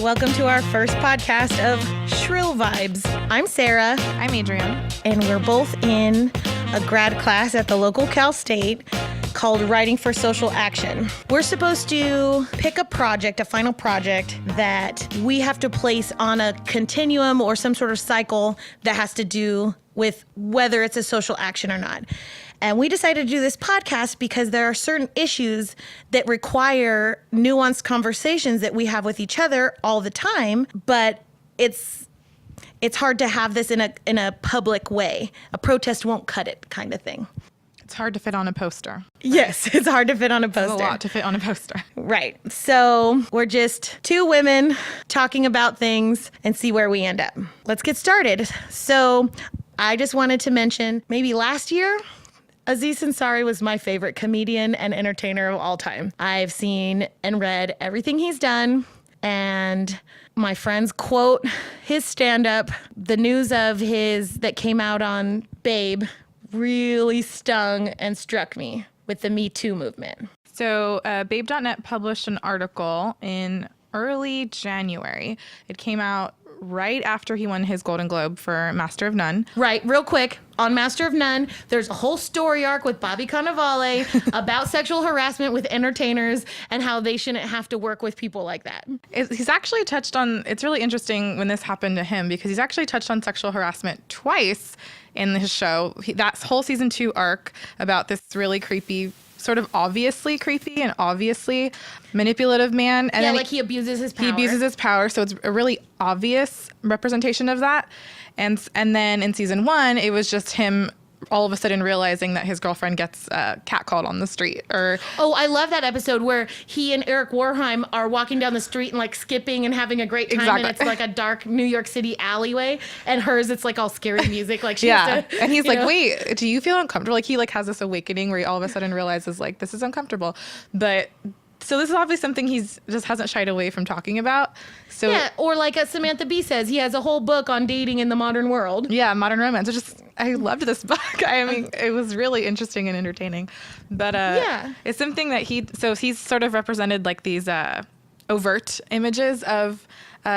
welcome to our first podcast of Shrill Vibes. I'm Sarah. I'm Adrian. And we're both in a grad class at the local Cal State called Writing for Social Action. We're supposed to pick a project, a final project that we have to place on a continuum or some sort of cycle that has to do with whether it's a social action or not. And we decided to do this podcast because there are certain issues that require nuanced conversations that we have with each other all the time, but it's hard to have this in a public way. A protest won't cut it kind of thing. It's hard to fit on a poster. Yes, it's hard to fit on a poster. There's a lot to fit on a poster. Right. So we're just two women talking about things and see where we end up. Let's get started. So I just wanted to mention, maybe last year, Aziz Ansari was my favorite comedian and entertainer of all time. I've seen and read everything he's done, and my friends quote his stand-up. The news of his that came out on Babe really stung and struck me with the Me Too movement. So Babe.net published an article in early January. It came out right after he won his Golden Globe for Master of None. Right, real quick, on Master of None, there's a whole story arc with Bobby Cannavale about sexual harassment with entertainers and how they shouldn't have to work with people like that. He's actually touched on, it's really interesting when this happened to him because he's actually touched on sexual harassment twice in his show. That whole season 2 arc about this really creepy, sort of obviously creepy and obviously manipulative man. And then he abuses his power. He abuses his power, so it's a really obvious representation of that. And then in season 1, it was just him all of a sudden realizing that his girlfriend gets catcalled on the street. I love that episode where he and Eric Warheim are walking down the street and like skipping and having a great time. Exactly. And it's like a dark New York City alleyway, and hers, it's like all scary music. Like she has to, and he's like, wait, do you feel uncomfortable? Like he like has this awakening where he all of a sudden realizes like this is uncomfortable. But so this is obviously something he's just hasn't shied away from talking about. So yeah, or like Samantha Bee says, he has a whole book on dating in the modern world. Yeah, modern romance. I loved this book. I mean, it was really interesting and entertaining. But it's something that he's sort of represented like these overt images of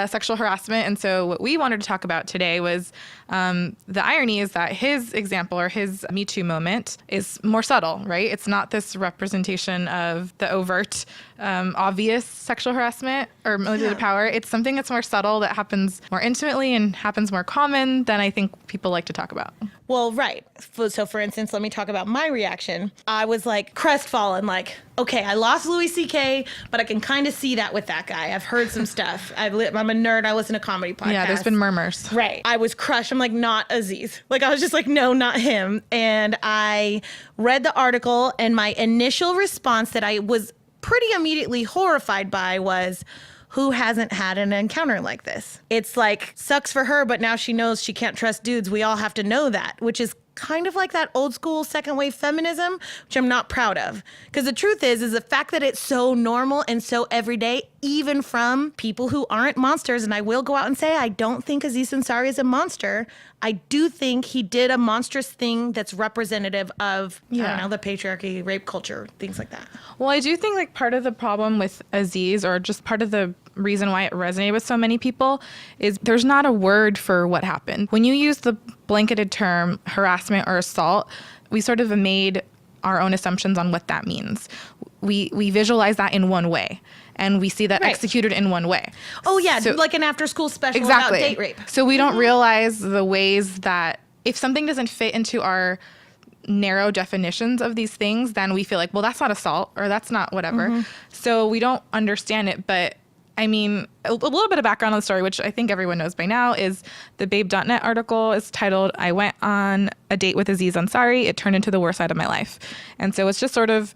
sexual harassment. And so what we wanted to talk about today was the irony is that his example or his Me Too moment is more subtle, right? It's not this representation of the overt, obvious sexual harassment or manipulative power. It's something that's more subtle, that happens more intimately and happens more common than I think people like to talk about. Well, right. So for instance, let me talk about my reaction. I was like crestfallen, like, okay, I lost Louis C.K., but I can kind of see that with that guy. I've heard some stuff. I'm a nerd. I listen to comedy podcasts. Yeah, there's been murmurs. Right. I was crushed. I'm like, not Aziz. Like, I was just like, no, not him. And I read the article, and my initial response that I was pretty immediately horrified by was, who hasn't had an encounter like this? It's like, sucks for her, but now she knows she can't trust dudes. We all have to know that, which is kind of like that old school second wave feminism, which I'm not proud of. Because the truth is the fact that it's so normal and so everyday, even from people who aren't monsters. And I will go out and say, I don't think Aziz Ansari is a monster. I do think he did a monstrous thing that's representative of, I don't know, the patriarchy, rape culture, things like that. Well, I do think like part of the problem with Aziz, or just part of the reason why it resonated with so many people, is there's not a word for what happened. When you use the blanketed term harassment or assault, we sort of made our own assumptions on what that means. We visualize that in one way, and we see that executed in one way. Oh yeah, so, like an after-school special about date rape. So we don't realize the ways that if something doesn't fit into our narrow definitions of these things, then we feel like, well, that's not assault or that's not whatever. Mm-hmm. So we don't understand it. But I mean, a little bit of background on the story, which I think everyone knows by now, is the Babe.net article is titled, "I went on a date with Aziz Ansari. It turned into the worst side of my life." And so it's just sort of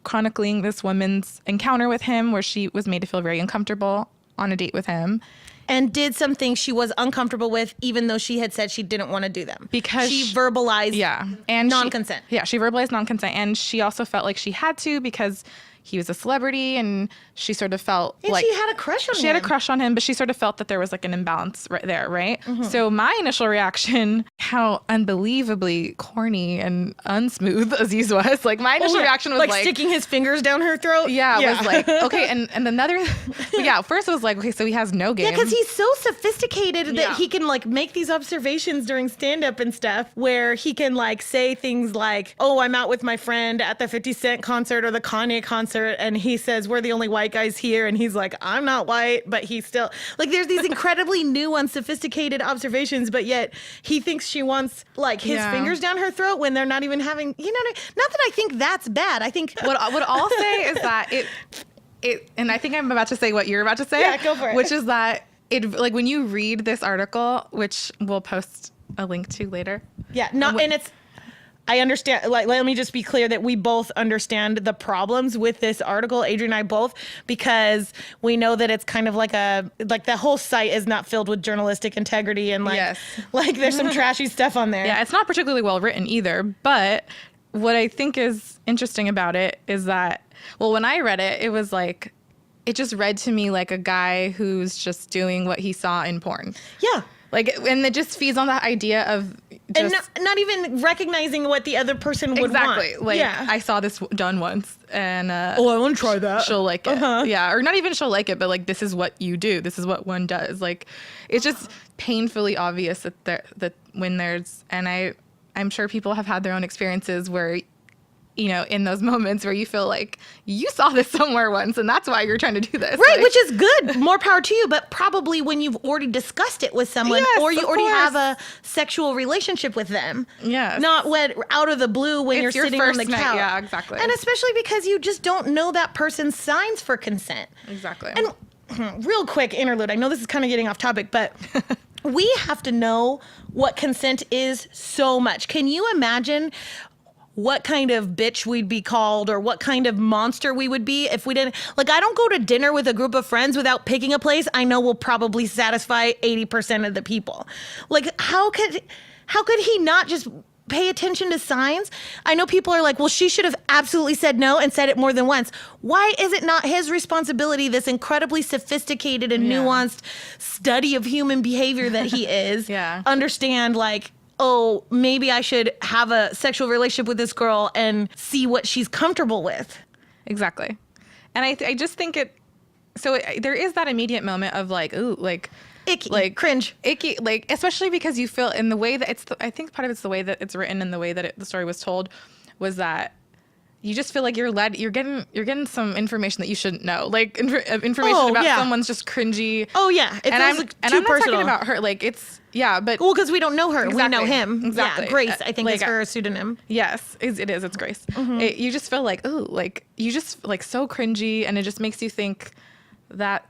chronicling this woman's encounter with him where she was made to feel very uncomfortable on a date with him. And did something she was uncomfortable with, even though she had said she didn't want to do them. Because she verbalized and non-consent. She verbalized non-consent. And she also felt like she had to because he was a celebrity, and she sort of felt and like she had a crush on him. She had a crush on him, but she sort of felt that there was like an imbalance right there, right? So my initial reaction, how unbelievably corny and unsmooth Aziz was, like my initial reaction was like sticking his fingers down her throat. Yeah, was like, okay, and another, first it was like, okay, so he has no game. Yeah, because he's so sophisticated that he can like make these observations during stand-up and stuff, where he can like say things like, oh, I'm out with my friend at the 50 Cent concert or the Kanye concert, and he says, we're the only white guys here, and he's like, I'm not white, but he's still, like, there's these incredibly nuanced, sophisticated observations, but yet he thinks she wants like his fingers down her throat when they're not even having, you know, not that I think that's bad. I think what I'll say is that it, and I think I'm about to say what you're about to say. Yeah, go for it. Which is that it, like, when you read this article, which we'll post a link to later. Yeah, and it's, I understand, like, let me just be clear that we both understand the problems with this article, Adrian and I both, because we know that it's kind of like the whole site is not filled with journalistic integrity, and like there's some trashy stuff on there. Yeah, it's not particularly well written either, but what I think is interesting about it is that, well, when I read it, it was like, it just read to me like a guy who's just doing what he saw in porn. Yeah. Like, and it just feeds on that idea of just, and not even recognizing what the other person would want. Exactly. Like, I saw this done once, and I want to try that. She'll like it. Yeah, or not even she'll like it, but like, this is what you do. This is what one does. Like, it's just painfully obvious that when there's, and I'm sure people have had their own experiences where, you know, in those moments where you feel like you saw this somewhere once, and that's why you're trying to do this. Right, like, which is good. More power to you. But probably when you've already discussed it with someone, or you already have a sexual relationship with them. Yes. Not when out of the blue when you're sitting on the couch. Yeah, exactly. And especially because you just don't know that person's signs for consent. Exactly. And real quick interlude. I know this is kind of getting off topic, but we have to know what consent is so much. Can you imagine what kind of bitch we'd be called, or what kind of monster we would be if we didn't, like, I don't go to dinner with a group of friends without picking a place I know will probably satisfy 80% of the people. Like, how could he not just pay attention to signs? I know people are like, well, she should have absolutely said no and said it more than once. Why is it not his responsibility, this incredibly sophisticated and nuanced study of human behavior that he is, understand, like, oh, maybe I should have a sexual relationship with this girl and see what she's comfortable with. Exactly. And I just think there is that immediate moment of like, ooh, like, icky, like cringe, icky, like, especially because you feel in the way that I think part of it's the way that it's written and the way that the story was told, was that you just feel like you're getting some information that you shouldn't know, like information about someone's just cringy. Oh yeah, and I'm not talking about her. Like, it's but well, because we don't know her, we know him. Exactly. Yeah, Grace, I think, like, is her pseudonym. Yes, it is. It's Grace. You just feel like, ooh, like, you just like so cringy, and it just makes you think that.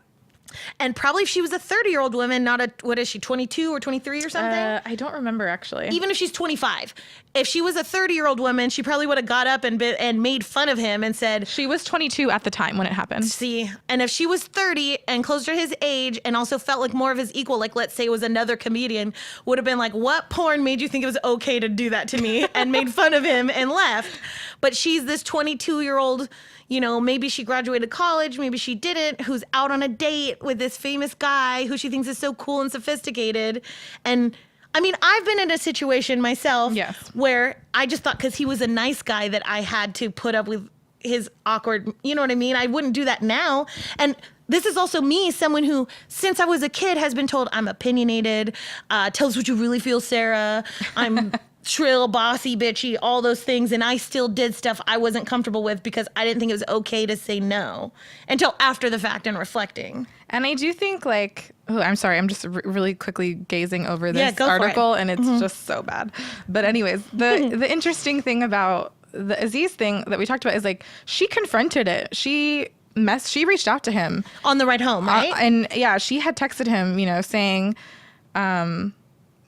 And probably if she was a 30-year-old woman, not a, what is she, 22 or 23 or something? I don't remember, actually. Even if she's 25. If she was a 30-year-old woman, she probably would have got up and made fun of him and said... She was 22 at the time when it happened. See, and if she was 30 and closer to his age and also felt like more of his equal, like, let's say it was another comedian, would have been like, what porn made you think it was okay to do that to me? And made fun of him and left. But she's this 22-year-old... You know, maybe she graduated college, maybe she didn't, who's out on a date with this famous guy who she thinks is so cool and sophisticated. And I mean, I've been in a situation myself where I just thought because he was a nice guy that I had to put up with his awkward, you know what I mean? I wouldn't do that now. And this is also me, someone who, since I was a kid, has been told I'm opinionated, tell us what you really feel, Sarah. I'm shrill, bossy, bitchy, all those things. And I still did stuff I wasn't comfortable with because I didn't think it was okay to say no until after the fact and reflecting. And I do think, like, oh, I'm sorry, I'm just really quickly gazing over this article, and it's just so bad. But anyways, the interesting thing about the Aziz thing that we talked about is, like, she confronted it. She reached out to him on the ride home, right? And yeah, she had texted him, you know, saying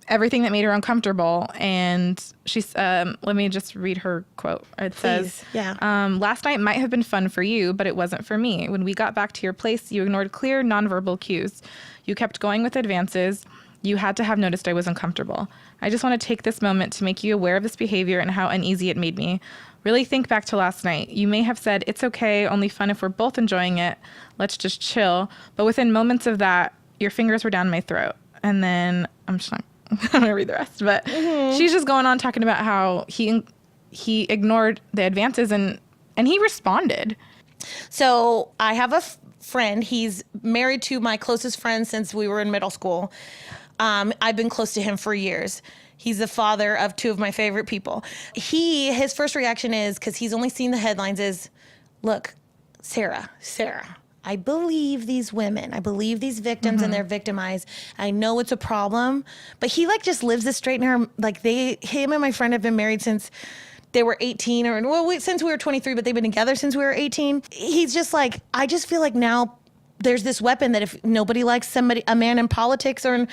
everything that made her uncomfortable. And she's, let me just read her quote. It says, last night might have been fun for you, but it wasn't for me. When we got back to your place, you ignored clear nonverbal cues. You kept going with advances. You had to have noticed I was uncomfortable. I just want to take this moment to make you aware of this behavior and how uneasy it made me. Really think back to last night. You may have said, it's okay, only fun if we're both enjoying it. Let's just chill. But within moments of that, your fingers were down my throat. And then I'm just not going to read the rest. But she's just going on talking about how he ignored the advances and he responded. So I have a friend. He's married to my closest friend since we were in middle school. I've been close to him for years. He's the father of two of my favorite people. His first reaction is, because he's only seen the headlines, is, look, Sarah, I believe these women. I believe these victims and they're victimized. I know it's a problem, but he like just lives this straight in her. Like him and my friend have been married since they were 18 since we were 23, but they've been together since we were 18. He's just like, I just feel like now there's this weapon that if nobody likes a man in politics or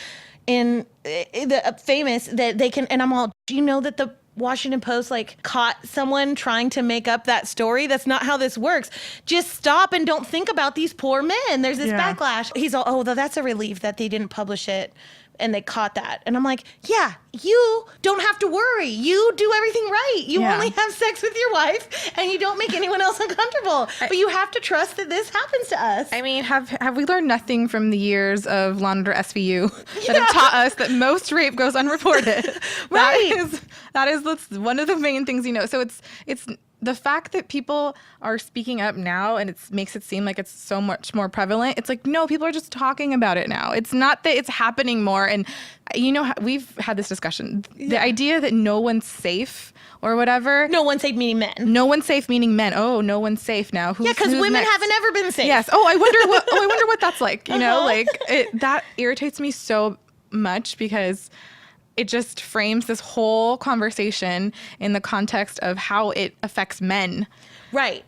in the famous, that they can, and I'm all, do you know that the Washington Post like caught someone trying to make up that story? That's not how this works. Just stop and don't think about these poor men. There's this backlash. He's all, oh, that's a relief that they didn't publish it and they caught that. And I'm like, yeah, you don't have to worry. You do everything right. You only have sex with your wife and you don't make anyone else uncomfortable. But you have to trust that this happens to us. I mean, have we learned nothing from the years of Law & Order SVU that have taught us that most rape goes unreported? Right. That is one of the main things, So it's the fact that people are speaking up now and it makes it seem like it's so much more prevalent. It's like, no, people are just talking about it now. It's not that it's happening more. And we've had this discussion. The idea that no one's safe or whatever. No one's safe meaning men. No one's safe meaning men. Oh, no one's safe now. Because women next? haven't ever been safe. Yes. I wonder what that's like. That irritates me so much because it just frames this whole conversation in the context of how it affects men. Right.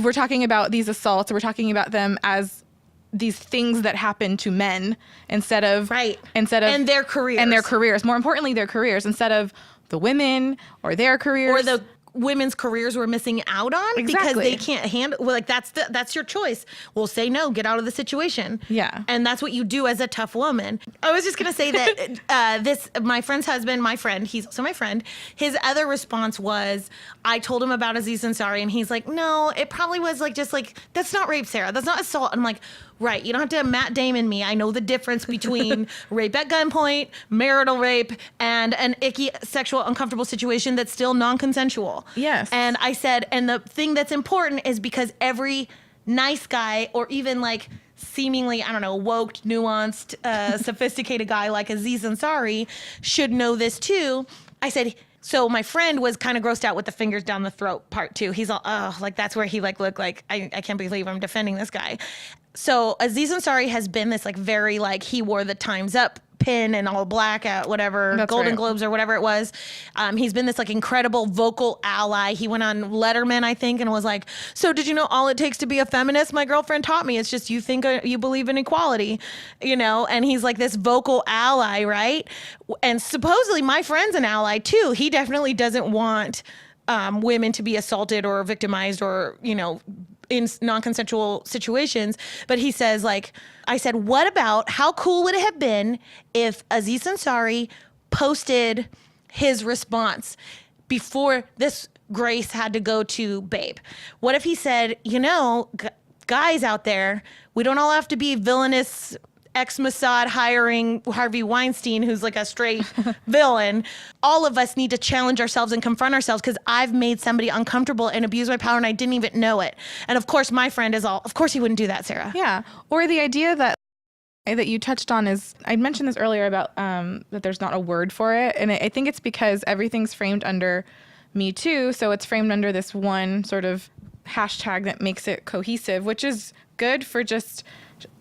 We're talking about these assaults. We're talking about them as these things that happen to men instead of and their careers. More importantly, their careers instead of the women or their careers or the women's careers we're missing out on because they can't handle. Well, like that's your choice. Well, say no, get out of the situation. Yeah, and that's what you do as a tough woman. I was just gonna say that my friend's husband, he's also my friend. His other response was, I told him about Aziz Ansari, and he's like, no, it probably was like just like that's not rape, Sarah. That's not assault. And I'm like, right, you don't have to Matt Damon me. I know the difference between rape at gunpoint, marital rape, and an icky, sexual, uncomfortable situation that's still non-consensual. Yes. And I said, and the thing that's important is because every nice guy or even like seemingly, woke, nuanced, sophisticated guy like Aziz Ansari should know this too. I said, so my friend was kind of grossed out with the fingers down the throat part too. He's all, oh, like that's where he like looked like, I can't believe I'm defending this guy. So Aziz Ansari has been this like very like he wore the Time's Up pin and all black at whatever That's Golden right. Globes or whatever it was. He's been this like incredible vocal ally. He went on Letterman, I think, and was like, so did you know all it takes to be a feminist? My girlfriend taught me. It's just you think you believe in equality, and he's like this vocal ally, right? And supposedly my friend's an ally too. He definitely doesn't want women to be assaulted or victimized or, in non-consensual situations. But he says, like, I said, what about how cool would it have been if Aziz Ansari posted his response before this Grace had to go to Babe? What if he said, guys out there, we don't all have to be villainous ex-Mossad hiring Harvey Weinstein, who's like a straight villain. All of us need to challenge ourselves and confront ourselves because I've made somebody uncomfortable and abused my power and I didn't even know it. And of course, my friend is all, of course he wouldn't do that, Sarah. Yeah. Or the idea that you touched on is, I mentioned this earlier about that there's not a word for it. And I think it's because everything's framed under Me Too. So it's framed under this one sort of hashtag that makes it cohesive, which is good for just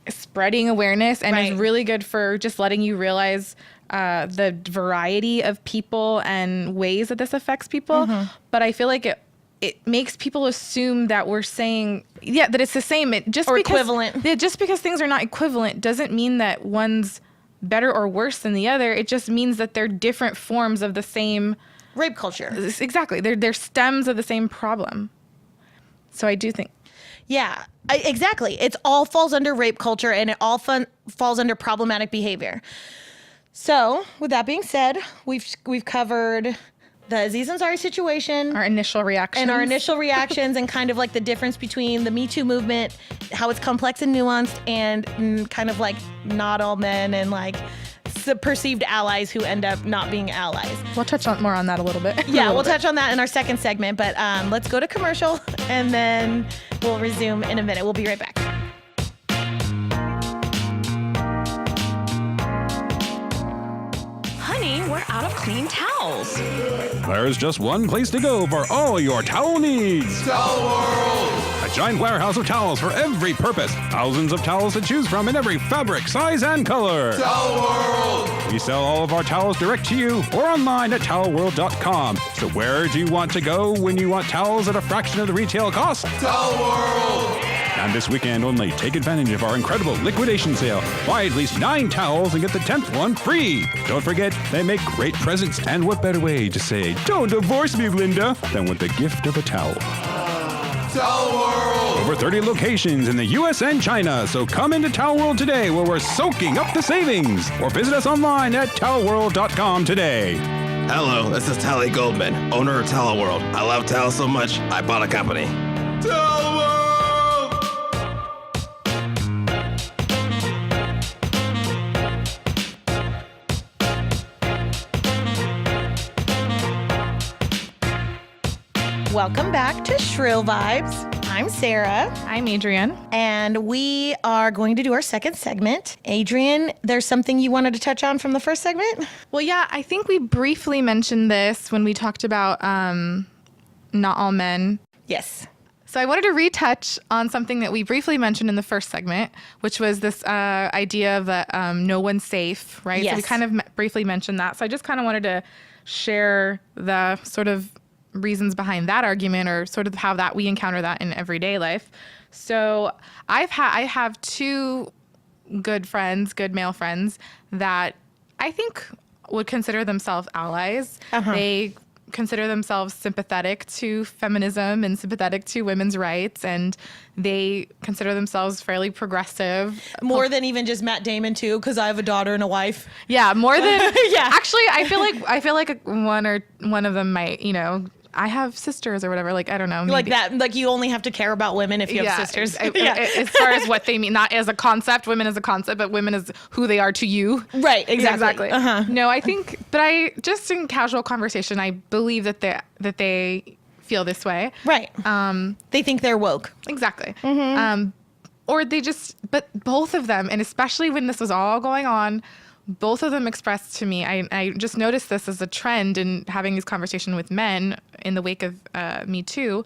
spreading awareness and is really good for just letting you realize the variety of people and ways that this affects people. But I feel like it makes people assume that we're saying, that it's the same. Equivalent. Just because things are not equivalent doesn't mean that one's better or worse than the other. It just means that they're different forms of the same rape culture. Exactly. They're stems of the same problem. So I do think. Yeah, exactly. It all falls under rape culture and it all falls under problematic behavior. So, with that being said, we've covered the Aziz Ansari situation, our initial reactions, and kind of like the difference between the Me Too movement, how it's complex and nuanced, and kind of like not all men and like perceived allies who end up not being allies. We'll touch more on that a little bit. Yeah, we'll touch on that in our second segment, but let's go to commercial and then we'll resume in a minute. We'll be right back. We're out of clean towels. There's just one place to go for all your towel needs. Towel World! A giant warehouse of towels for every purpose. Thousands of towels to choose from in every fabric, size, and color. Towel World! We sell all of our towels direct to you or online at towelworld.com. So where do you want to go when you want towels at a fraction of the retail cost? Towel World! And this weekend only, take advantage of our incredible liquidation sale. Buy at least 9 towels and get the 10th one free. Don't forget, they make great presents. And what better way to say, don't divorce me, Linda, than with the gift of a towel. Towel World! Over 30 locations in the U.S. and China. So come into Towel World today where we're soaking up the savings. Or visit us online at towelworld.com today. Hello, this is Tally Goldman, owner of Towel World. I love towels so much, I bought a company. Towel World! Welcome back to Shrill Vibes. I'm Sarah. I'm Adrian. And we are going to do our second segment. Adrian, there's something you wanted to touch on from the first segment? Well, yeah, I think we briefly mentioned this when we talked about not all men. Yes. So I wanted to retouch on something that we briefly mentioned in the first segment, which was this idea of that no one's safe, right? Yes. So we kind of briefly mentioned that. So I just kind of wanted to share the sort of reasons behind that argument, or sort of how that we encounter that in everyday life. So I have 2 good male friends that I think would consider themselves allies. Uh-huh. They consider themselves sympathetic to feminism and sympathetic to women's rights, and they consider themselves fairly progressive. More than even just Matt Damon too, because I have a daughter and a wife. Yeah, more than Yeah. Actually, I feel like one of them might, I have sisters or whatever. Like, I don't know. Maybe. Like that, like you only have to care about women if you have sisters. As far as what they mean, not as a concept, women as a concept, but women as who they are to you. Right, exactly. Yeah, exactly. Uh-huh. No, I think, but I just in casual conversation, I believe that they feel this way. Right. They think they're woke. Exactly. Mm-hmm. Or they just, but both of them, and especially when this was all going on, both of them expressed to me, I just noticed this as a trend in having these conversations with men in the wake of Me Too,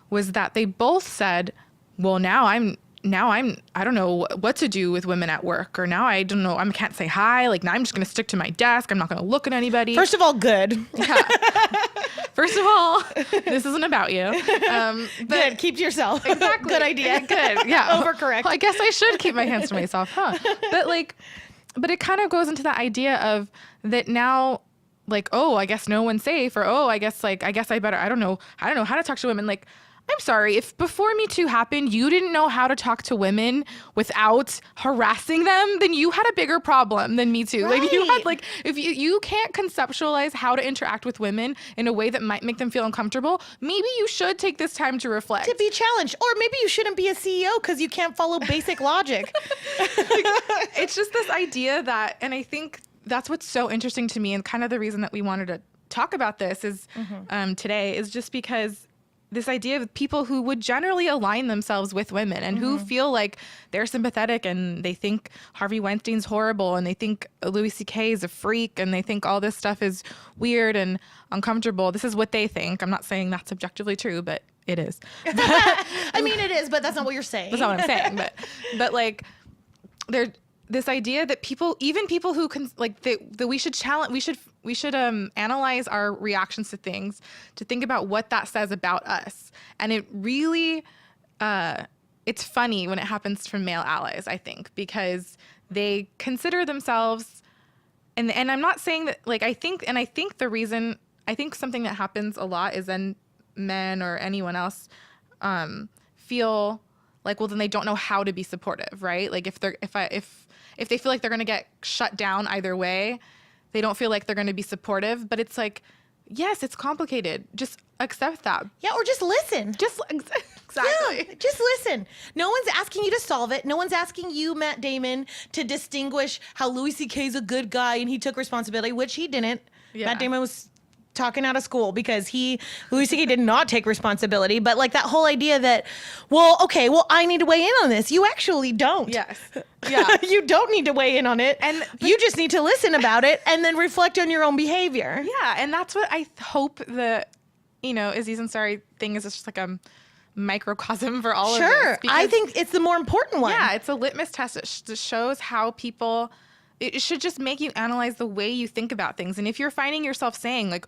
was that they both said, well, now I don't know what to do with women at work, or now I don't know, I can't say hi. Like, now I'm just going to stick to my desk. I'm not going to look at anybody. First of all, good. Yeah. First of all, this isn't about you. Good. Keep to yourself. Exactly. Good idea. Good. Yeah. Overcorrect. Well, I guess I should keep my hands to myself, huh? But it kind of goes into that idea of that now, like, oh, I guess no one's safe, or I guess I better, I don't know how to talk to women. Like, I'm sorry, if before Me Too happened, you didn't know how to talk to women without harassing them, then you had a bigger problem than Me Too. Right. Like, you had, like, if you can't conceptualize how to interact with women in a way that might make them feel uncomfortable, maybe you should take this time to reflect. To be challenged. Or maybe you shouldn't be a CEO because you can't follow basic logic. It's just this idea that, and I think that's what's so interesting to me, and kind of the reason that we wanted to talk about this is today is just because this idea of people who would generally align themselves with women and who feel like they're sympathetic, and they think Harvey Weinstein's horrible, and they think Louis C.K. is a freak, and they think all this stuff is weird and uncomfortable. This is what they think. I'm not saying that's objectively true, but it is. I mean, it is, but that's not what you're saying. That's not what I'm saying. But like, there, this idea that even people who can, like, that we should challenge, we should analyze our reactions to things, to think about what that says about us. And it really, it's funny when it happens from male allies, I think, because they consider themselves, and I'm not saying that, like, I think something that happens a lot is then men or anyone else feel like, well, then they don't know how to be supportive, right? Like, if if they feel like they're going to get shut down either way, they don't feel like they're going to be supportive. But it's like, yes, it's complicated. Just accept that. Yeah, or just listen. Exactly. Yeah, just listen. No one's asking you to solve it. No one's asking you, Matt Damon, to distinguish how Louis C.K.'s a good guy and he took responsibility, which he didn't. Yeah. Matt Damon was talking out of school because Louis C.K. did not take responsibility. But like that whole idea that, I need to weigh in on this. You actually don't. Yes. Yeah. You don't need to weigh in on it. And you just need to listen about it and then reflect on your own behavior. Yeah. And that's what I hope the, Aziz Ansari thing is just like a microcosm for all of this. Sure. I think it's the more important one. Yeah. It's a litmus test. It just shows how people, it should just make you analyze the way you think about things. And if you're finding yourself saying like,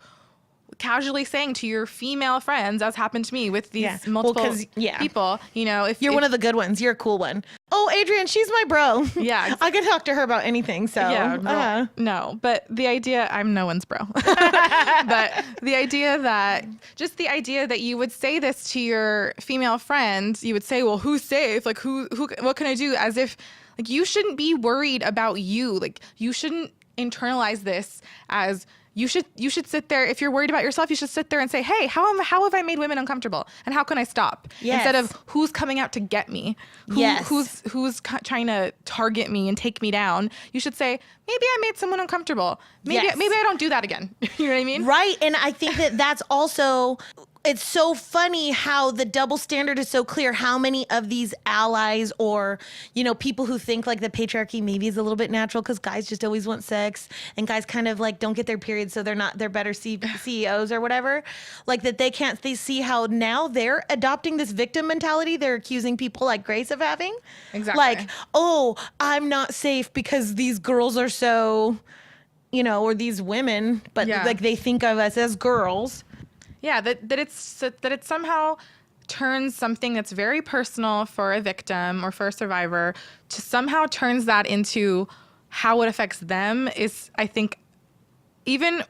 casually saying to your female friends, as happened to me with these multiple people, if you're one of the good ones, you're a cool one. Oh, Adrian, she's my bro. Yeah, exactly. I can talk to her about anything. So no, but the idea, I'm no one's bro. But the idea that you would say this to your female friends, you would say, well, who's safe? Like what can I do? As if like you shouldn't be worried about you. Like you shouldn't internalize this as you should sit there. If you're worried about yourself, you should sit there and say, hey, how have I made women uncomfortable? And how can I stop? Yes. Instead of who's coming out to get me, who's trying to target me and take me down. You should say, maybe I made someone uncomfortable. Maybe I don't do that again. You know what I mean? Right. And I think that's also, it's so funny how the double standard is so clear. How many of these allies or, people who think like the patriarchy maybe is a little bit natural because guys just always want sex and guys kind of like don't get their periods, so they're better CEOs or whatever. Like that they can't see how now they're adopting this victim mentality they're accusing people like Grace of having. Exactly. Like, oh, I'm not safe because these girls are so, or these women, but like they think of us as girls. Yeah, that it somehow turns something that's very personal for a victim or for a survivor to somehow turns that into how it affects them is, I think, even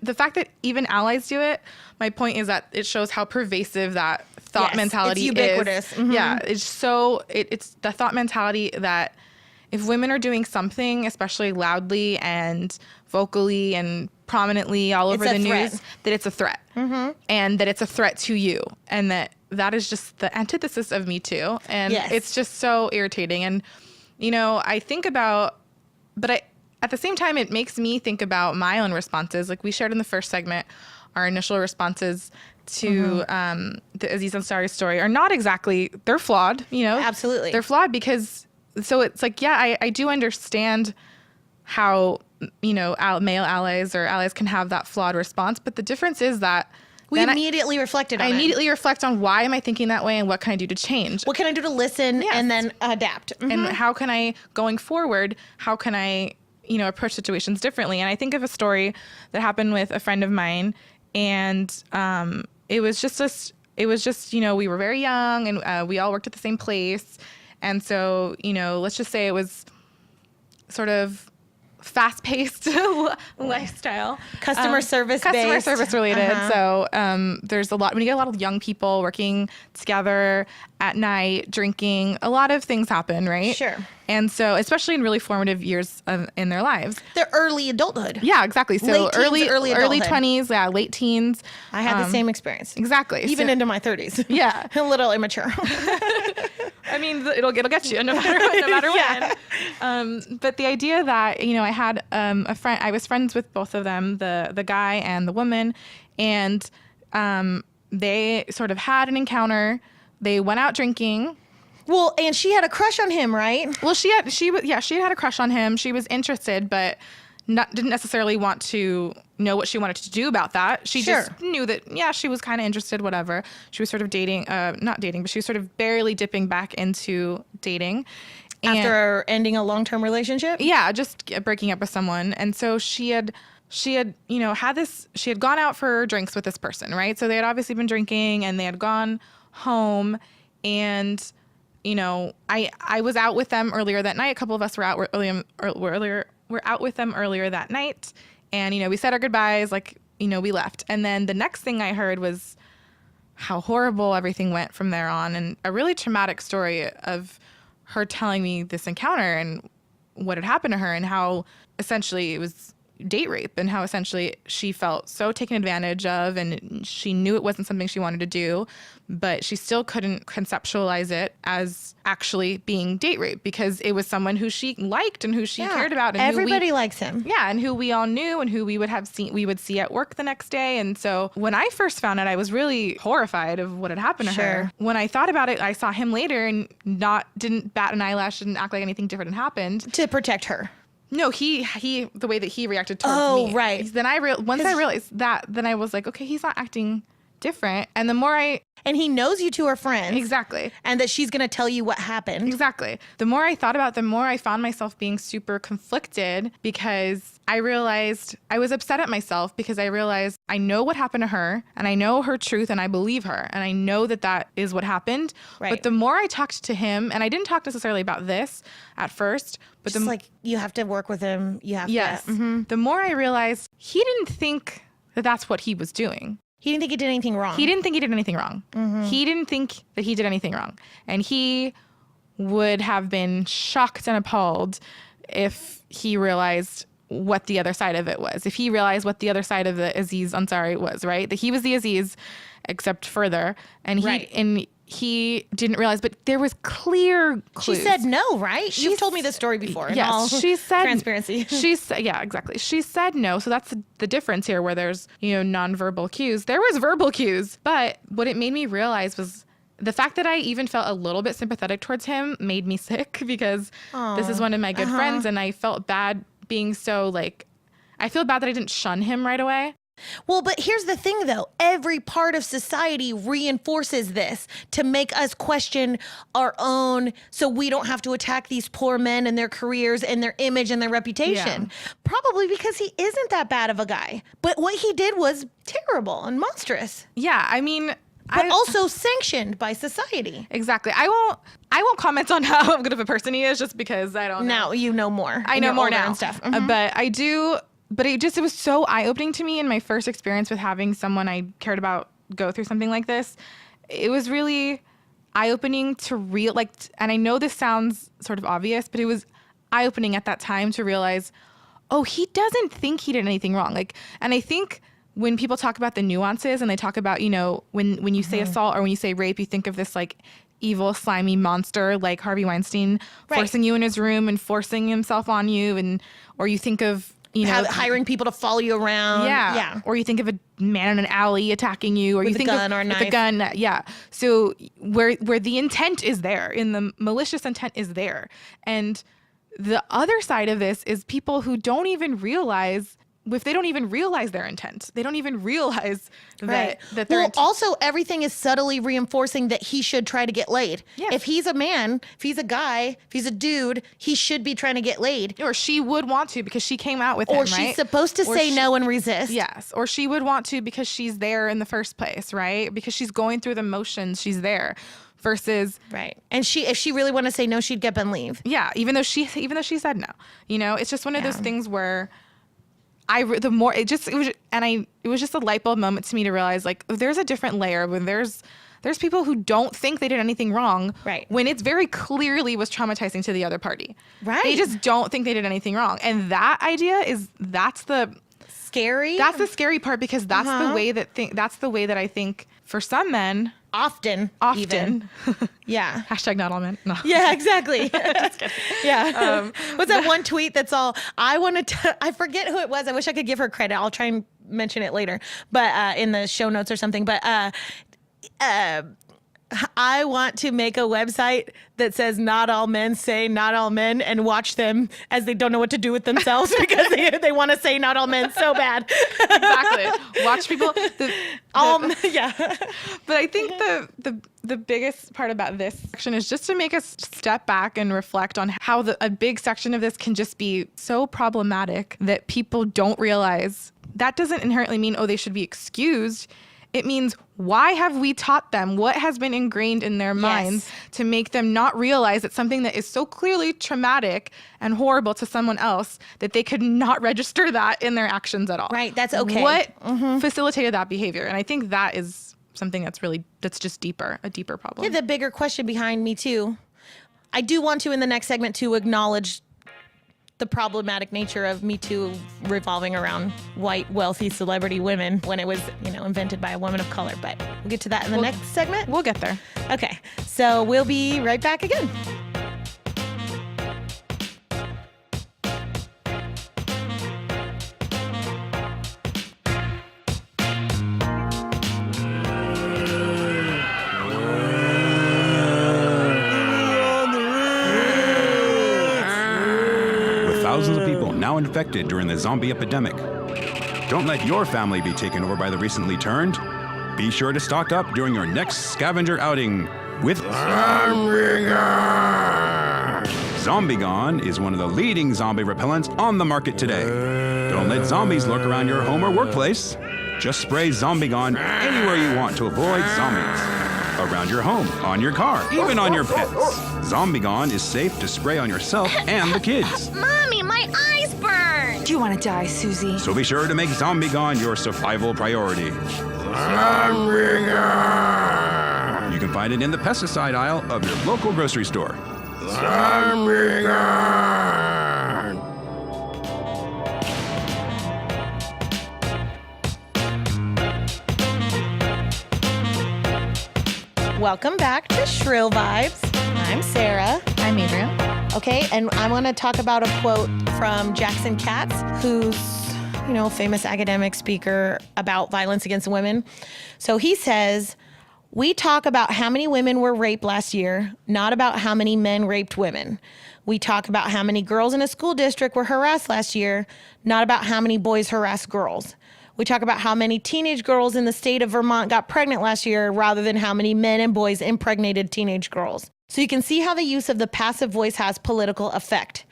the fact that even allies do it, my point is that it shows how pervasive that thought mentality is. It's ubiquitous. Mm-hmm. Yeah, it's the thought mentality that if women are doing something, especially loudly and vocally and prominently all over the news, that it's a threat. Mm-hmm. And that it's a threat to you. And that is just the antithesis of Me Too. And it's just so irritating. And, I think about, at the same time, it makes me think about my own responses. Like we shared in the first segment, our initial responses to the Aziz Ansari story are not exactly, they're flawed, Absolutely. They're flawed because, so it's like, I do understand how, male allies or allies can have that flawed response. But the difference is that we immediately reflected on it. I immediately reflect on why am I thinking that way and what can I do to change? What can I do to listen and then adapt? Mm-hmm. And how can I, going forward, how can I, approach situations differently? And I think of a story that happened with a friend of mine, and it was just we were very young and we all worked at the same place. And so, let's just say it was sort of fast-paced lifestyle, customer service related. So there's when you get a lot of young people working together at night, drinking, a lot of things happen, right? Sure. And so, especially in really formative years in their lives, their early adulthood. Yeah, exactly. So late teens, early 20s, late teens. I had the same experience. Exactly. Even into my 30s. Yeah, a little immature. I mean, it'll get you no matter when. But the idea that I had a friend, I was friends with both of them, the guy and the woman, and they sort of had an encounter. They went out drinking. Well, and she had a crush on him, right? Well, she had a crush on him. She was interested, but didn't necessarily want to know what she wanted to do about that. She just knew that, she was kind of interested, whatever. She was sort of not dating, but she was sort of barely dipping back into dating. After ending a long-term relationship? Yeah, just breaking up with someone. And so she had gone out for drinks with this person, right? So they had obviously been drinking and they had gone home, and I was out with them earlier that night. A couple of us were out we're out with them earlier that night, and we said our goodbyes, we left. And then the next thing I heard was how horrible everything went from there on, and a really traumatic story of her telling me this encounter. And what had happened to her and how essentially it was date rape and how essentially she felt so taken advantage of, and she knew it wasn't something she wanted to do, but she still couldn't conceptualize it as actually being date rape because it was someone who she liked and who she cared about. And everybody likes him. Yeah, and who we all knew and who we would see at work the next day. And so when I first found it, I was really horrified of what had happened to her. When I thought about it, I saw him later and didn't bat an eyelash, didn't act like anything different had happened. To protect her. No, he the way that he reacted towards me. Oh, right. Then I realized that, then I was like, okay, he's not acting different. And the more and he knows you two are friends. Exactly. And that she's going to tell you what happened. Exactly. The more I thought about it, the more I found myself being super conflicted because I realized I was upset at myself because I realized I know what happened to her and I know her truth and I believe her and I know that is what happened. Right. But the more I talked to him, and I didn't talk necessarily about this at first, but just like you have to work with him. You have to. The more I realized he didn't think that that's what he was doing. He didn't think he did anything wrong. He didn't think he did anything wrong. He didn't think that he did anything wrong. And he would have been shocked and appalled if he realized what the other side of it was. If he realized what the other side of the Aziz Ansari was, right? That he was the Aziz, except further. And he didn't realize, but there was clear clues. She said no, right? You've told me this story before. Yes, she said transparency. She said, yeah, exactly. She said no. So that's the difference here, where there's nonverbal cues. There was verbal cues, but what it made me realize was the fact that I even felt a little bit sympathetic towards him made me sick because this is one of my good friends, and I felt bad being so I feel bad that I didn't shun him right away. Well, but here's the thing, though. Every part of society reinforces this to make us question our own so we don't have to attack these poor men and their careers and their image and their reputation. Yeah. Probably because he isn't that bad of a guy. But what he did was terrible and monstrous. Yeah, I mean... But also sanctioned by society. Exactly. I won't comment on how good of a person he is just because I don't know. Now you know more. I know more now. And stuff. But I do... But it was so eye-opening to me in my first experience with having someone I cared about go through something like this. It was really eye-opening to and I know this sounds sort of obvious, but it was eye-opening at that time to realize, oh, he doesn't think he did anything wrong. And I think when people talk about the nuances and they talk about, when you say assault or when you say rape, you think of this evil, slimy monster like Harvey Weinstein forcing you in his room and forcing himself on you, or you think of hiring people to follow you around. Yeah. Or you think of a man in an alley attacking you, or with you think a gun or a knife. With a gun. Yeah. So where the intent is there, in the malicious intent is there. And the other side of this is people who don't even realize, if they don't even realize their intent, they don't even realize that they're also everything is subtly reinforcing that he should try to get laid. Yes. If he's a man, if he's a guy, if he's a dude, he should be trying to get laid. Or she would want to because she came out with him, or right? she's supposed to say no and resist. Yes. Or she would want to because she's there in the first place, right? Because she's going through the motions, she's there. Versus and if she really wanted to say no, she'd get up and leave. Yeah, even though she said no. It's just one of those things where it was just a light bulb moment to me to realize there's a different layer when there's people who don't think they did anything wrong, right? When it's very clearly was traumatizing to the other party, right? They just don't think they did anything wrong, and that idea that's the scary part because that's the way that I think for some men. Often. Even. Yeah. Hashtag not all men. No. Yeah, exactly. Just kidding. Yeah. What's that one tweet that's all, I forget who it was. I wish I could give her credit. I'll try and mention it later, but in the show notes or something. But I want to make a website that says not all men say not all men and watch them as they don't know what to do with themselves because they want to say not all men so bad. Exactly. Watch people. Yeah. But I think the biggest part about this section is just to make us step back and reflect on how a big section of this can just be so problematic that people don't realize. That doesn't inherently mean, they should be excused. It means, why have we taught them what has been ingrained in their minds to make them not realize that something that is so clearly traumatic and horrible to someone else that they could not register that in their actions at all? Right, that's okay. What facilitated that behavior? And I think that is something that's just deeper, a deeper problem. Yeah, the bigger question behind me too. I do want to, in the next segment, to acknowledge the problematic nature of Me Too revolving around white, wealthy celebrity women when it was, invented by a woman of color. But we'll get to that in the next segment. We'll get there. Okay, so we'll be right back again. Thousands of people now infected during the zombie epidemic. Don't let your family be taken over by the recently turned. Be sure to stock up during your next scavenger outing with Zombie-Gone. Zombie-Gone is one of the leading zombie repellents on the market today. Don't let zombies lurk around your home or workplace. Just spray Zombie-Gone anywhere you want to avoid zombies. Around your home, on your car, even on your pets. Zombie-Gone is safe to spray on yourself and the kids. Mommy, my eyes burn! Do you want to die, Susie? So be sure to make Zombie-Gone your survival priority. Zombie-Gone. You can find it in the pesticide aisle of your local grocery store. Zombie-Gone. Welcome back to Shrill Vibes. I'm Sarah. I'm Adrian. Okay, and I want to talk about a quote from Jackson Katz, who's, famous academic speaker about violence against women. So he says, "We talk about how many women were raped last year, not about how many men raped women. We talk about how many girls in a school district were harassed last year, not about how many boys harassed girls. We talk about how many teenage girls in the state of Vermont got pregnant last year rather than how many men and boys impregnated teenage girls." So you can see how the use of the passive voice has political effect.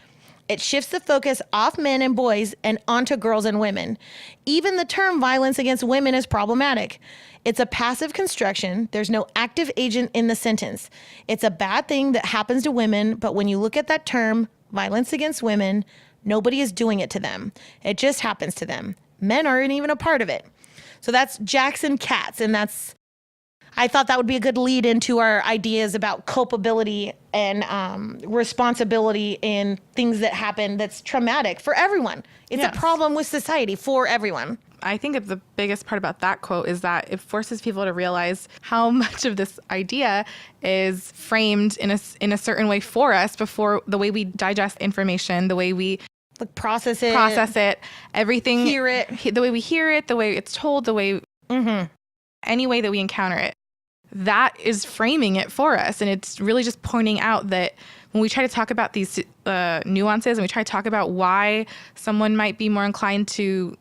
It shifts the focus off men and boys and onto girls and women. Even the term violence against women is problematic. It's a passive construction. There's no active agent in the sentence. It's a bad thing that happens to women, but when you look at that term, violence against women, nobody is doing it to them. It just happens to them. Men aren't even a part of it. So that's Jackson Katz, and I thought that would be a good lead into our ideas about culpability and responsibility in things that happen that's traumatic for everyone. It's a problem with society for everyone. I think the biggest part about that quote is that it forces people to realize how much of this idea is framed in a certain way for us before the way we digest information, the way we process it, everything, hear it, the way we hear it, the way it's told, the way, any way that we encounter it. That is framing it for us. And it's really just pointing out that when we try to talk about these nuances and we try to talk about why someone might be more inclined to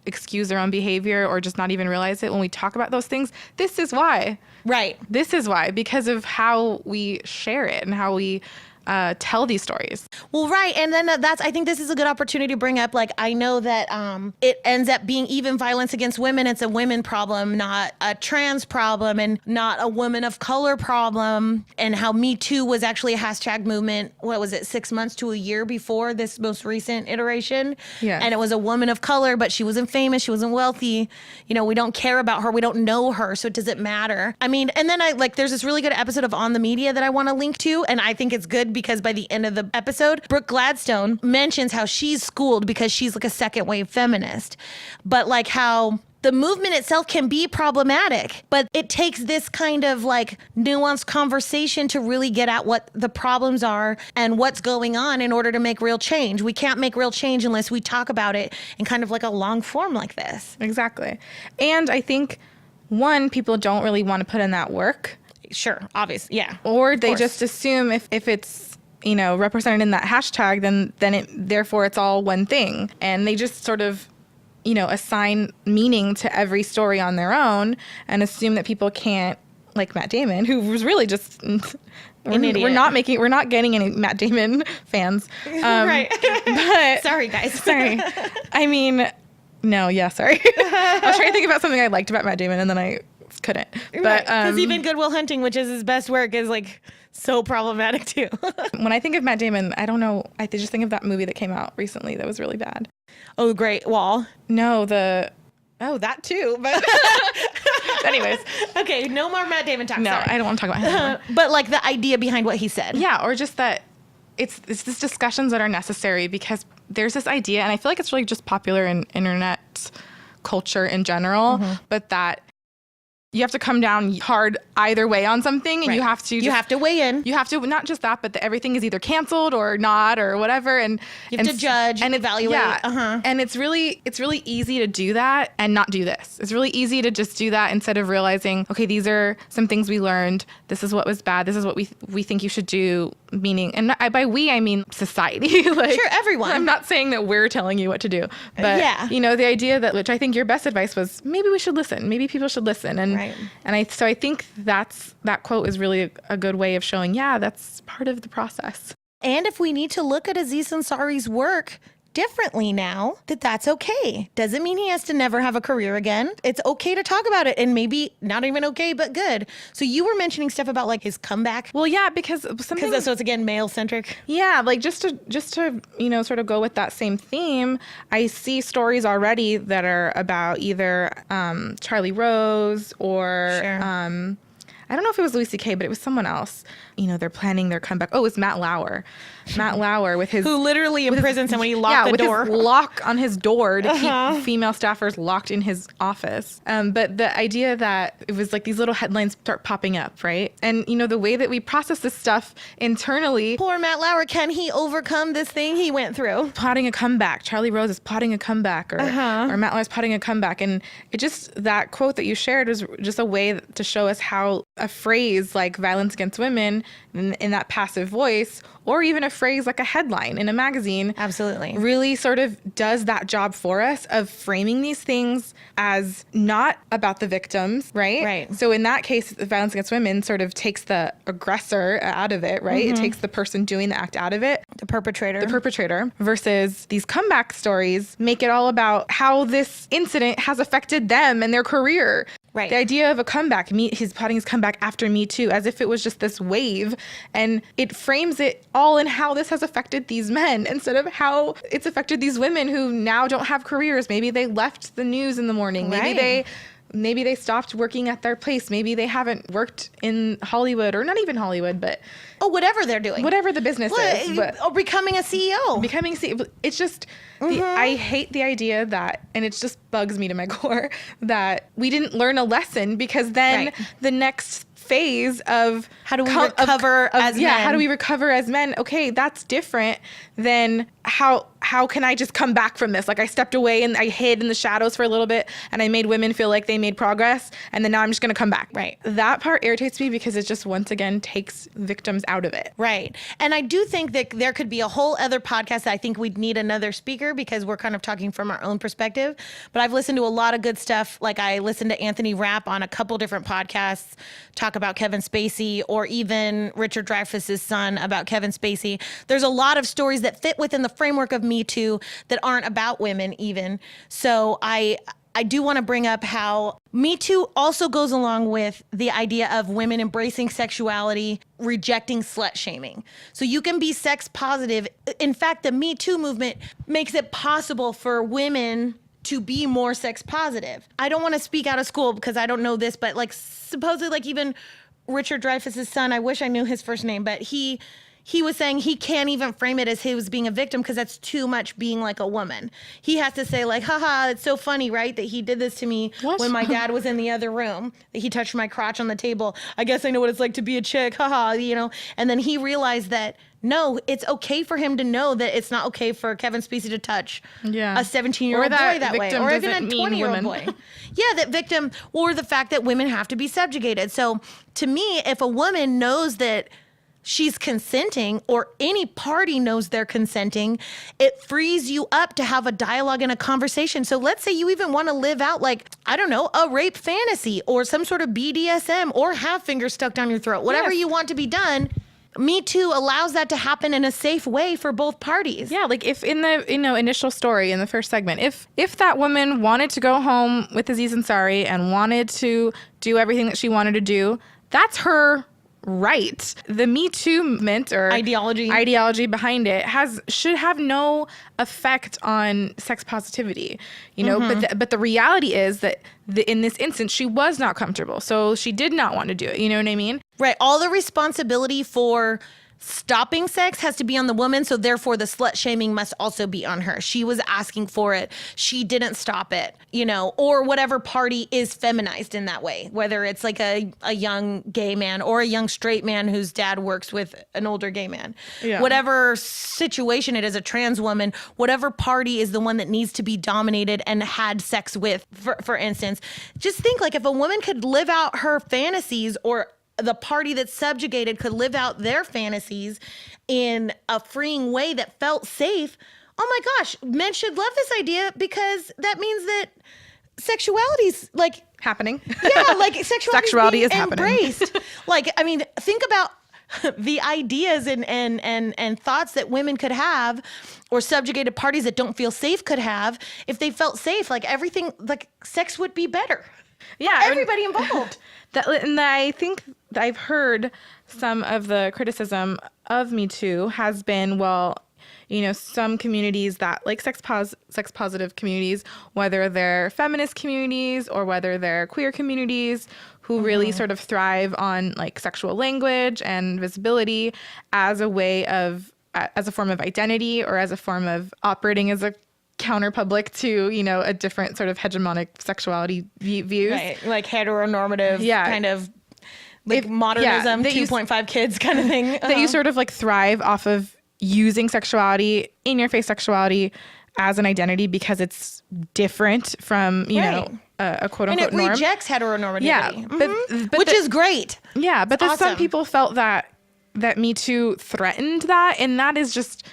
excuse their own behavior or just not even realize it, when we talk about those things, this is why. Right. This is why, because of how we share it and how we tell these stories. Well, right. And then I think this is a good opportunity to bring up, I know that it ends up being even violence against women. It's a women problem, not a trans problem, and not a woman of color problem. And how Me Too was actually a hashtag movement, 6 months to a year before this most recent iteration? Yeah. And it was a woman of color, but she wasn't famous. She wasn't wealthy. We don't care about her. We don't know her. So it doesn't matter. I mean, and then there's this really good episode of On the Media that I want to link to. And I think it's good because by the end of the episode, Brooke Gladstone mentions how she's schooled because she's a second wave feminist, but how the movement itself can be problematic, but it takes this kind of nuanced conversation to really get at what the problems are and what's going on in order to make real change. We can't make real change unless we talk about it in kind of a long form like this. Exactly. And I think people don't really want to put in that work. Sure, obviously, yeah. Or they just assume if it's represented in that hashtag, then therefore it's all one thing. And they just sort of, assign meaning to every story on their own and assume that people can't, like Matt Damon, who was really just an idiot. We're not getting any Matt Damon fans. Right. But sorry, guys. Sorry. I mean, no, yeah, sorry. I was trying to think about something I liked about Matt Damon and then I couldn't. But because even Good Will Hunting, which is his best work, is so problematic too. When I think of Matt Damon, I don't know. I just think of that movie that came out recently that was really bad. Oh, Great Wall. No, that too. But anyways, okay, no more Matt Damon talk. No, sorry. I don't want to talk about him anymore. But the idea behind what he said. Yeah, or just that it's these discussions that are necessary because there's this idea, and I feel like it's really just popular in internet culture in general, but that you have to come down hard either way on something, and you have to weigh in. You have to, not just that, but everything is either canceled or not or whatever, and you have to judge and evaluate. Yeah, and it's really easy to do that and not do this. It's really easy to just do that instead of realizing, okay, these are some things we learned. This is what was bad. This is what we think you should do. Meaning, and by we I mean society. Like, sure, everyone. I'm not saying that we're telling you what to do, but the idea that, which I think your best advice was, maybe we should listen. Maybe people should listen, and I think that quote is really a good way of showing, that's part of the process. And if we need to look at Aziz Ansari's work differently now, that's okay. Doesn't mean he has to never have a career again. It's okay to talk about it, and maybe not even okay, but good. So you were mentioning stuff about like his comeback. Well, yeah, because that's, so it's again male centric. Yeah, like just to sort of go with that same theme, I see stories already that are about either Charlie Rose or I don't know if it was Louis C.K., but it was someone else. They're planning their comeback. Oh, it was Matt Lauer. Matt Lauer with his... Who literally imprisoned someone. He locked the door. With his lock on his door to keep female staffers locked in his office. But the idea that it was like these little headlines start popping up, right? And, the way that we process this stuff internally... Poor Matt Lauer, can he overcome this thing he went through? Plotting a comeback. Charlie Rose is plotting a comeback, or Matt Lauer's plotting a comeback. And it just, that quote that you shared was just a way to show us how a phrase like violence against women in that passive voice, or even a phrase like a headline in a magazine, absolutely really sort of does that job for us of framing these things as not about the victims, right? Right. So in that case, violence against women sort of takes the aggressor out of it, right? It takes the person doing the act out of it. The perpetrator. Versus these comeback stories make it all about how this incident has affected them and their career. Right. The idea of a comeback, he's plotting his comeback after Me Too, as if it was just this wave, and it frames it all in how this has affected these men instead of how it's affected these women who now don't have careers. Maybe they left the news in the morning. Right. Maybe they stopped working at their place. Maybe they haven't worked in Hollywood, or not even Hollywood, but whatever they're doing, whatever the business is, or becoming a CEO. It's just I hate the idea that, and it just bugs me to my core, that we didn't learn a lesson, because then the next phase of how do we recover as men? How do we recover as men? Okay, that's different than how can I just come back from this? Like, I stepped away and I hid in the shadows for a little bit, and I made women feel like they made progress, and then now I'm just going to come back. Right. That part irritates me, because it just once again takes victims out of it. Right. And I do think that there could be a whole other podcast that I think we'd need another speaker, because we're kind of talking from our own perspective. But I've listened to a lot of good stuff. Like, I listened to Anthony Rapp on a couple different podcasts talk about Kevin Spacey, or even Richard Dreyfuss's son about Kevin Spacey. There's a lot of stories that fit within the framework of Me Too that aren't about women even. So I do want to bring up how Me Too also goes along with the idea of women embracing sexuality, rejecting slut shaming. So you can be sex positive. In fact, the Me Too movement makes it possible for women to be more sex positive. I don't want to speak out of school because I don't know this, but like supposedly like even Richard Dreyfuss's son, I wish I knew his first name, but he was saying he can't even frame it as he was being a victim because that's too much being like a woman. He has to say like, haha, it's so funny, right? That he did this to me when my dad was in the other room. That he touched my crotch on the table. I guess I know what it's like to be a chick, haha, And then he realized that, no, it's okay for him to know that it's not okay for Kevin Spacey to touch a 17-year-old boy that way. Or even a 20-year-old boy. Yeah, that victim, or the fact that women have to be subjugated. So to me, if a woman knows that she's consenting, or any party knows they're consenting, it frees you up to have a dialogue and a conversation. So let's say you even want to live out like, I don't know, a rape fantasy or some sort of BDSM, or have fingers stuck down your throat, whatever you want to be done. Me Too allows that to happen in a safe way for both parties. Yeah, like if in the initial story in the first segment, if that woman wanted to go home with Aziz Ansari and wanted to do everything that she wanted to do, that's her right. The Me Too movement or ideology behind it should have no effect on sex positivity, but the reality is that in this instance she was not comfortable, so she did not want to do it. You know what I mean? Right. All the responsibility for stopping sex has to be on the woman, so therefore the slut shaming must also be on her. She was asking for it. She didn't stop it, you know, or whatever party is feminized in that way, whether it's like a young gay man or a young straight man whose dad works with an older gay man. Yeah. Whatever situation it is, a trans woman, whatever party is the one that needs to be dominated and had sex with, for instance. Just think, like, if a woman could live out her fantasies, or the party that's subjugated could live out their fantasies in a freeing way that felt safe. Oh my gosh, men should love this idea, because that means that sexuality's like happening. Yeah, like sexuality is embraced. happening. Like, I mean, think about the ideas and thoughts that women could have, or subjugated parties that don't feel safe could have. If they felt safe, like everything, like sex would be better. Yeah, Everybody involved. And I think I've heard some of the criticism of Me Too has been, well, you know, some communities that, like sex positive communities, whether they're feminist communities or whether they're queer communities, who really sort of thrive on like sexual language and visibility as a way of, as a form of identity, or as a form of operating as a counterpublic to, you know, a different sort of hegemonic sexuality views. Right, like heteronormative, kind of like modernism, 2.5 kids kind of thing. That you sort of like thrive off of using sexuality, in your face sexuality, as an identity because it's different from, you know, a quote unquote norm. And it rejects heteronormativity. Yeah, but which is great. Yeah, but Awesome. some people felt that Me Too threatened that, and that is just,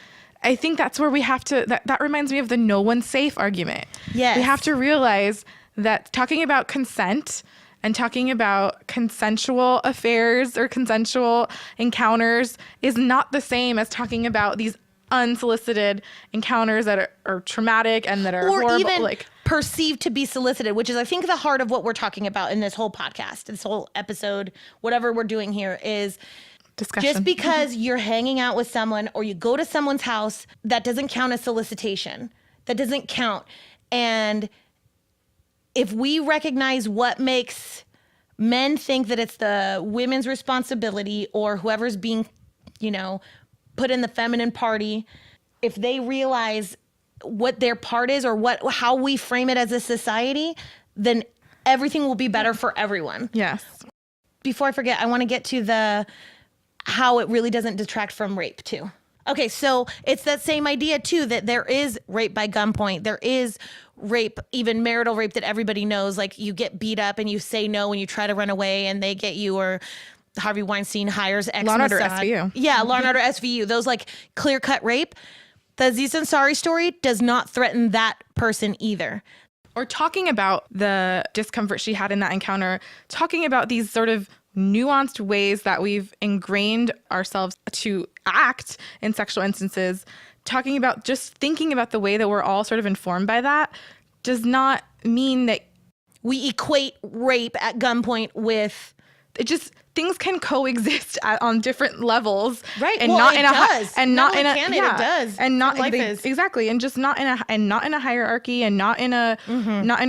I think that's where we have to, that reminds me of the no one's safe argument. Yes. We have to realize that talking about consent and talking about consensual affairs or consensual encounters is not the same as talking about these unsolicited encounters that are traumatic and that are or horrible. Even like perceived to be solicited, which is, I think, the heart of what we're talking about in this whole podcast, this whole episode, whatever we're doing here is discussion. Just because you're hanging out with someone or you go to someone's house, that doesn't count as solicitation. That doesn't count. And if we recognize what makes men think that it's the women's responsibility, or whoever's being, you know, put in the feminine party, if they realize what their part is, or how we frame it as a society, then everything will be better for everyone. Yes. Before I forget, I want to get to how it really doesn't detract from rape too. Okay, so it's that same idea too, that there is rape by gunpoint. There is rape, even marital rape, that everybody knows. Like, you get beat up and you say no and you try to run away and they get you, or Harvey Weinstein hires Law and Order SVU. Yeah, Law and Order SVU. Those like clear-cut rape. The Aziz Ansari story does not threaten that person either. Or talking about the discomfort she had in that encounter, talking about these sort of nuanced ways that we've ingrained ourselves to act in sexual instances, talking about just thinking about the way that we're all sort of informed by that, does not mean that we equate rape at gunpoint with... It just, things can coexist on different levels, right? And well, not it in does. a and not in a it does, and not life is. Exactly, and just not in a hierarchy, and not in a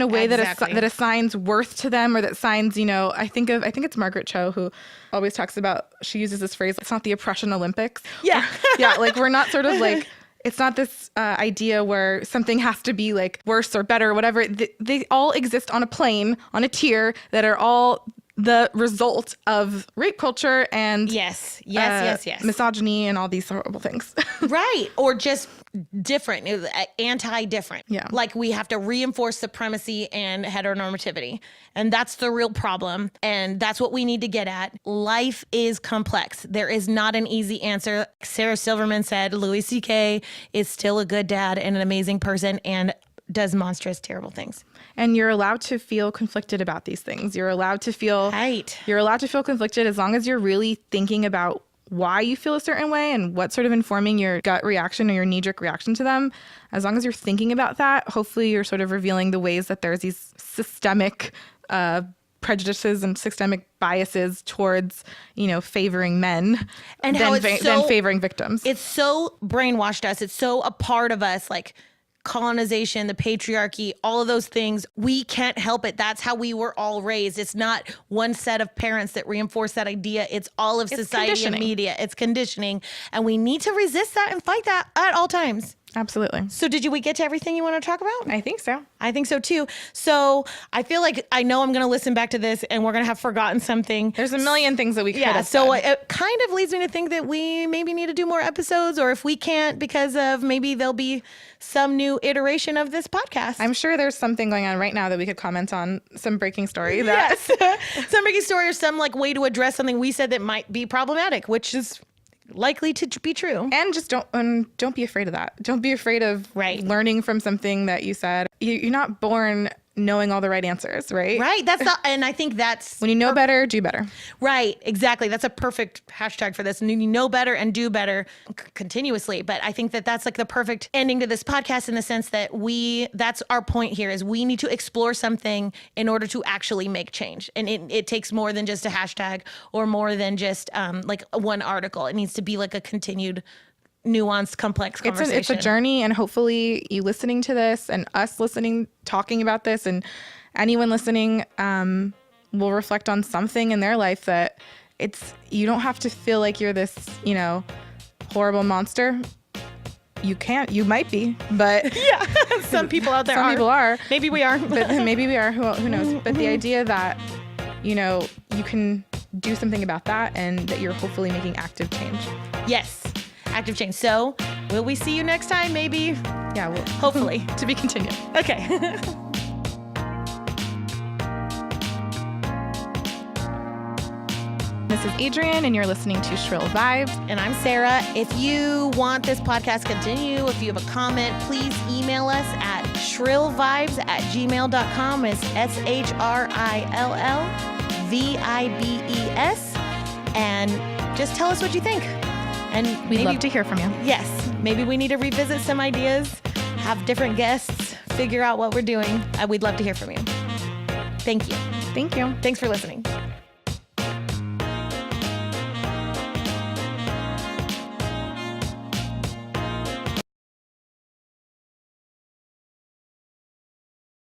way that assigns worth to them, or that assigns, you know. I think it's Margaret Cho who always talks about, she uses this phrase, it's not the oppression Olympics. Yeah, yeah, like we're not sort of like. It's not this idea where something has to be like worse or better or whatever. They all exist on a plane, on a tier, that are all the result of rape culture and yes, misogyny and all these horrible things. Right. Or just different, anti-different. Yeah. Like, we have to reinforce supremacy and heteronormativity. And that's the real problem. And that's what we need to get at. Life is complex. There is not an easy answer. Sarah Silverman said Louis C.K. is still a good dad and an amazing person and does monstrous, terrible things. And you're allowed to feel conflicted about these things. You're allowed to feel You're allowed to feel conflicted as long as you're really thinking about why you feel a certain way and what's sort of informing your gut reaction or your knee-jerk reaction to them. As long as you're thinking about that, hopefully you're sort of revealing the ways that there's these systemic prejudices and systemic biases towards, you know, favoring men and than favoring victims. It's so brainwashed us. It's so a part of us, like, colonization, the patriarchy, all of those things, we can't help it. That's how we were all raised. It's not one set of parents that reinforce that idea. It's all of society and media. It's conditioning. And we need to resist that and fight that at all times. Absolutely. So did we get to everything you want to talk about? I think so. I think so too. So I feel like I know I'm going to listen back to this and we're going to have forgotten something. There's a million things that we could have so said. it kind of leads me to think that we maybe need to do more episodes, or if we can't because of maybe there'll be some new iteration of this podcast. I'm sure there's something going on right now that we could comment on, some breaking story. That Some breaking story or some like way to address something we said that might be problematic, which is likely to be true. And just don't be afraid of that. Don't be afraid of learning from something that you said. You're not born knowing all the right answers, right? Right. And I think that's when you know better, do better. Right. Exactly. That's a perfect hashtag for this. And you know better and do better continuously. But I think that that's like the perfect ending to this podcast in the sense that that's our point here is we need to explore something in order to actually make change. And it takes more than just a hashtag or more than just like one article. It needs to be like a continued nuanced, complex conversation. It's a journey, and hopefully you listening to this and us listening, talking about this, and anyone listening will reflect on something in their life that you don't have to feel like you're this, horrible monster. You might be, but yeah, some people out there people are. Maybe we are. But maybe we are, who knows? But the idea that, you can do something about that and that you're hopefully making active change. Yes. Active change. So, will we see you next time? Maybe. Yeah, hopefully. To be continued. Okay. This is Adrian, and you're listening to Shrill Vibes. And I'm Sarah. If you want this podcast to continue, if you have a comment, please email us at shrillvibes@gmail.com. It's SHRILLVIBES. And just tell us what you think. And we'd love to hear from you. Yes. Maybe we need to revisit some ideas, have different guests, figure out what we're doing. We'd love to hear from you. Thank you. Thank you. Thanks for listening.